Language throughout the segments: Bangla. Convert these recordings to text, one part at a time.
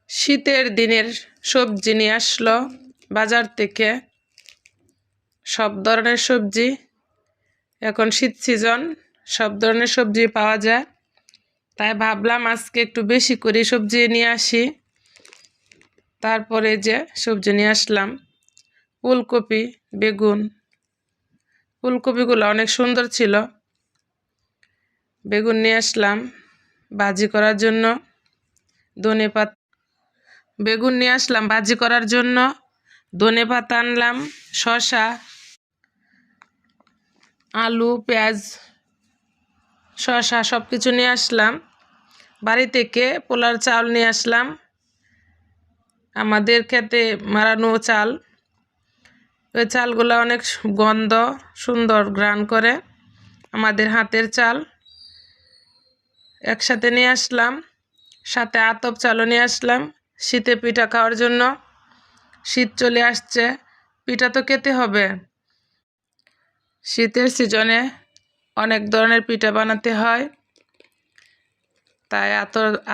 শীতের দিনের সবজি নিয়ে আসলো বাজার থেকে। সব ধরনের সবজি, এখন শীত সিজন, সব ধরনের সবজি পাওয়া যায়। তাই ভাবলাম আজকে একটু বেশি করে সবজি নিয়ে আসি। তারপরে যে সবজি নিয়ে আসলাম ফুলকপি, বেগুন। ফুলকপিগুলো অনেক সুন্দর ছিল। বেগুন নিয়ে আসলাম ভাজি করার জন্য। ধনেপাতা, বেগুন নিয়ে আসলাম ভাজি করার জন্য। ধনেপাতা আনলাম, শসা, আলু, পেঁয়াজ, শসা সব কিছু নিয়ে আসলাম। বাড়ি থেকে পোলার চাল নিয়ে আসলাম, আমাদের খেতে মারানো চাল। ওই চালগুলো অনেক গন্ধ, সুন্দর ঘ্রাণ করে, আমাদের হাতের চাল। একসাথে নিয়ে আসলাম, সাথে আতপ চালও নিয়ে আসলাম শীতে পিঠা খাওয়ার জন্য। শীত চলে আসছে, পিঠা তো খেতে হবে। শীতের সিজনে অনেক ধরনের পিঠা বানাতে হয়, তাই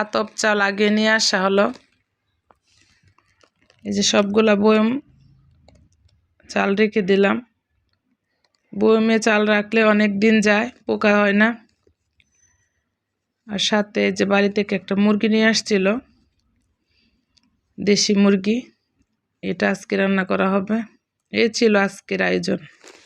আতপ চাল আগে নিয়ে আসা হলো। এই যে সবগুলা বয়ম চাল রেখে দিলাম। বয়মে চাল রাখলে অনেক দিন যায়, পোকা হয় না। আর সাথে যে বাড়ি থেকে একটা মুরগি নিয়ে আসছিল, দেশি মুরগি, এটা আজকে রান্না করা হবে। এই ছিল আজকের আয়োজন।